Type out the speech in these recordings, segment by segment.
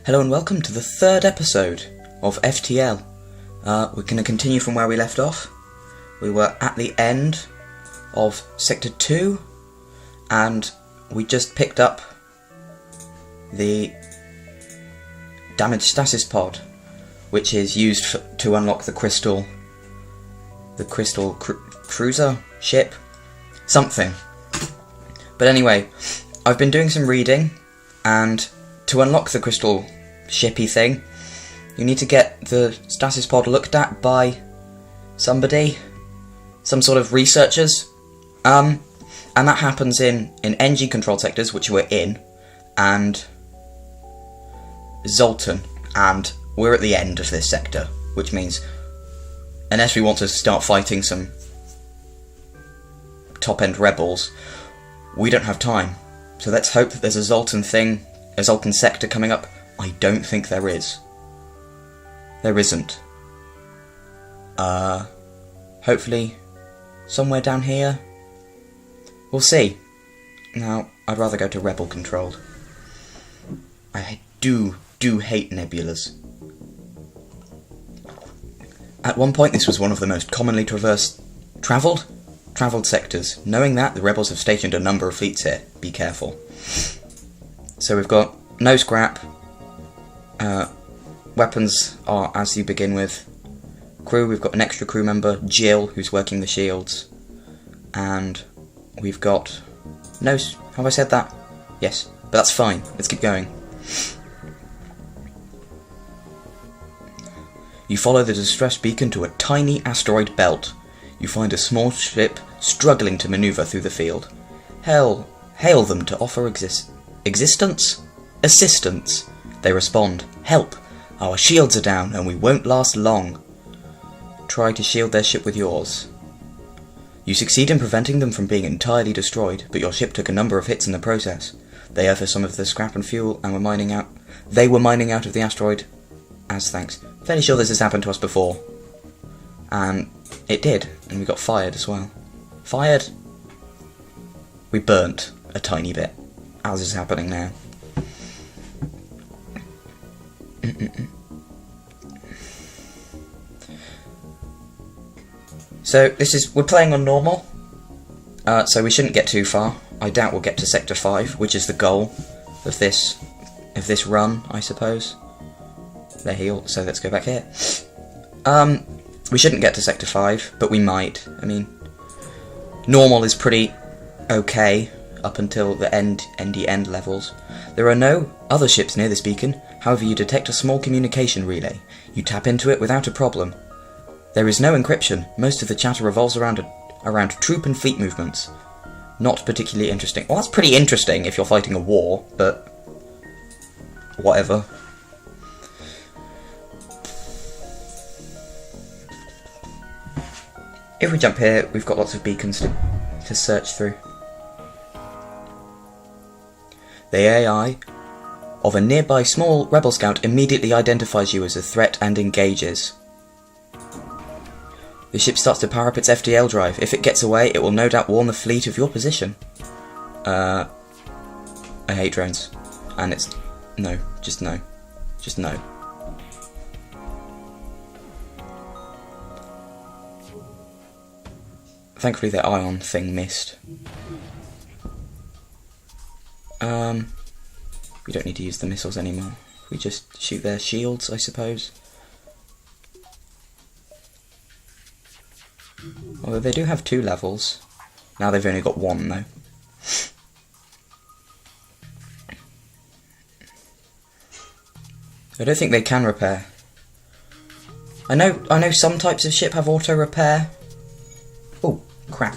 Hello and welcome to the third episode of FTL. We're going to continue from where we left off. We were at the end of Sector 2 and we just picked up the damaged stasis pod, which is used to unlock the crystal cruiser ship, something. But anyway, I've been doing some reading, and to unlock the crystal shippy thing, you need to get the stasis pod looked at by somebody, some sort of researchers, and that happens in NG control sectors, which we're in, and Zoltan, and we're at the end of this sector, which means unless we want to start fighting some top-end rebels, we don't have time. So let's hope that there's a Zoltan thing, a Zoltan sector coming up. I don't think there is. There isn't. Hopefully somewhere down here. We'll see. Now, I'd rather go to rebel controlled. I do hate nebulas. At one point this was one of the most commonly travelled sectors. Knowing that, the rebels have stationed a number of fleets here. Be careful. So we've got no scrap. Weapons are as you begin with. Crew, we've got an extra crew member, Jill, who's working the shields. And we've got no... Have I said that? Yes, but that's fine. Let's keep going. You follow the distress beacon to a tiny asteroid belt. You find a small ship struggling to maneuver through the field. Hail them to offer assistance. They respond, "Help! Our shields are down and we won't last long." Try to shield their ship with yours. You succeed in preventing them from being entirely destroyed, but your ship took a number of hits in the process. They offer some of the scrap and fuel and were mining out of the asteroid as thanks. Fairly sure this has happened to us before. And it did, and we got fired as well. Fired? We burnt a tiny bit, as is happening now. So we're playing on normal, so we shouldn't get too far. I doubt we'll get to Sector 5, which is the goal of this run, I suppose. They're healed, so let's go back here. We shouldn't get to Sector 5, but we might. I mean, normal is pretty okay up until the end levels. There are no other ships near this beacon. However, you detect a small communication relay. You tap into it without a problem. There is no encryption. Most of the chatter revolves around troop and fleet movements. Not particularly interesting. Well, that's pretty interesting if you're fighting a war, but whatever. If we jump here, we've got lots of beacons to search through. The AI of a nearby small rebel scout immediately identifies you as a threat and engages. The ship starts to power up its FTL drive. If it gets away, it will no doubt warn the fleet of your position. I hate drones. And it's... No. Just no. Just no. Thankfully their ion thing missed. We don't need to use the missiles anymore. We just shoot their shields, I suppose. Although they do have 2 levels. Now they've only got 1 though. I don't think they can repair. I know some types of ship have auto repair. Oh, crap.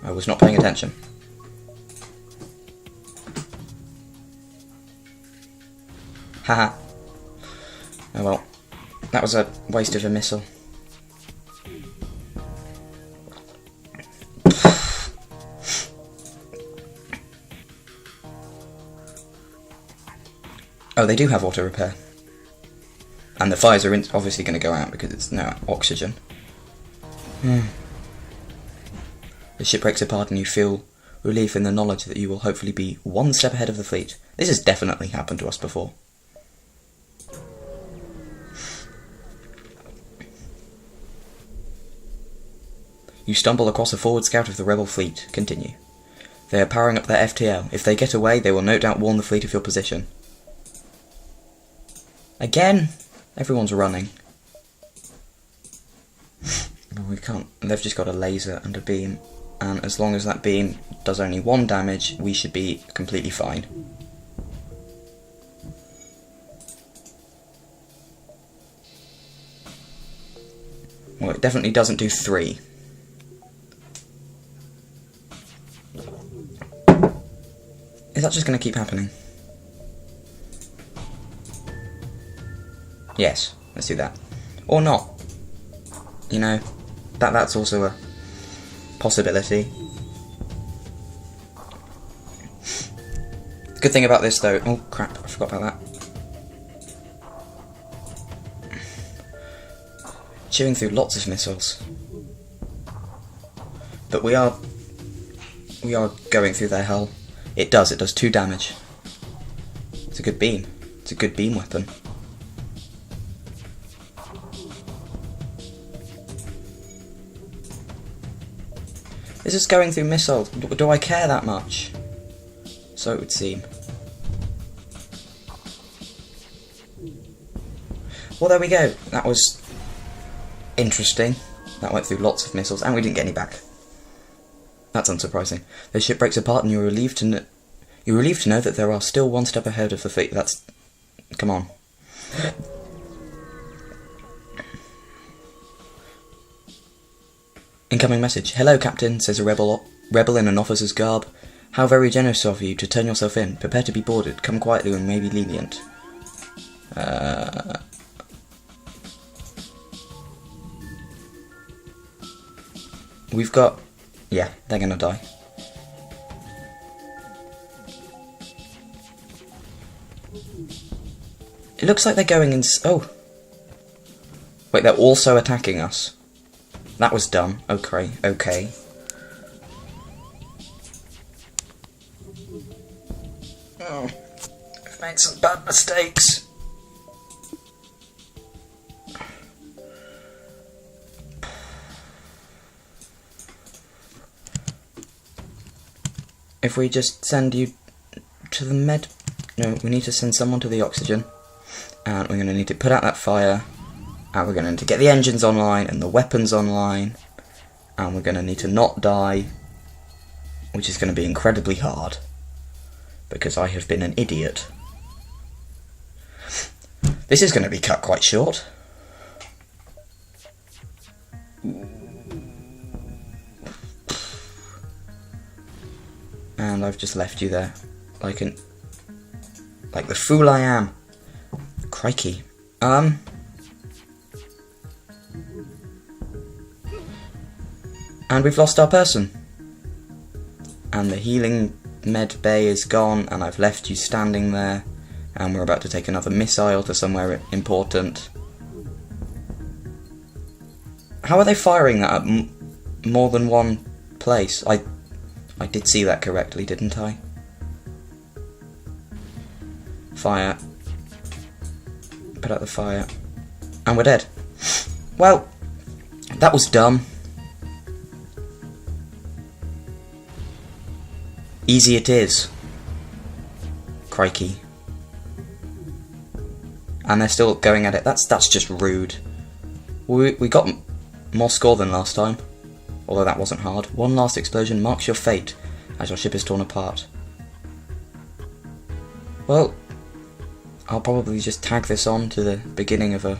I was not paying attention. Haha. Oh well. That was a waste of a missile. Oh, they do have auto repair. And the fires are obviously going to go out because it's now oxygen. The ship breaks apart and you feel relief in the knowledge that you will hopefully be one step ahead of the fleet. This has definitely happened to us before. You stumble across a forward scout of the rebel fleet. Continue. They are powering up their FTL. If they get away, they will no doubt warn the fleet of your position. Again? Everyone's running. We can't. They've just got a laser and a beam. And as long as that beam does only 1 damage, we should be completely fine. Well, it definitely doesn't do 3. Is that just going to keep happening? Yes, let's do that. Or not. You know, that's also a possibility. Good thing about this though... Oh crap, I forgot about that. Chewing through lots of missiles. But we are going through their hull. It does 2 damage. It's a good beam. It's a good beam weapon. This is going through missiles. Do I care that much? So it would seem. Well, there we go. That was interesting. That went through lots of missiles, and we didn't get any back. That's unsurprising. The ship breaks apart, and you're relieved to know that there are still 1 step ahead of the fleet. That's... Come on. Incoming message. Hello, Captain, says a rebel in an officer's garb. How very generous of you to turn yourself in. Prepare to be boarded. Come quietly and maybe lenient. We've got... Yeah, they're gonna die. It looks like they're going in... Oh! Wait, they're also attacking us. That was dumb. Okay, okay. Oh, I've made some bad mistakes. If we just send you to the med... No, we need to send someone to the oxygen. And we're going to need to put out that fire. And we're going to need to get the engines online and the weapons online. And we're going to need to not die. Which is going to be incredibly hard. Because I have been an idiot. This is going to be cut quite short. And I've just left you there. Like the fool I am. Crikey. And we've lost our person. And the healing med bay is gone, and I've left you standing there. And we're about to take another missile to somewhere important. How are they firing that at more than one place? I did see that correctly, didn't I? Fire. Put out the fire. And we're dead. Well, that was dumb. Easy it is. Crikey. And they're still going at it. That's just rude. We got more score than last time. Although that wasn't hard. One last explosion marks your fate as your ship is torn apart. Well, I'll probably just tag this on to the beginning of a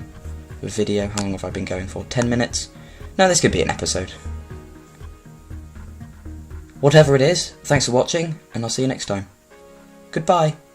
video. How long have I been going for? 10 minutes? No, this could be an episode. Whatever it is, thanks for watching, and I'll see you next time. Goodbye.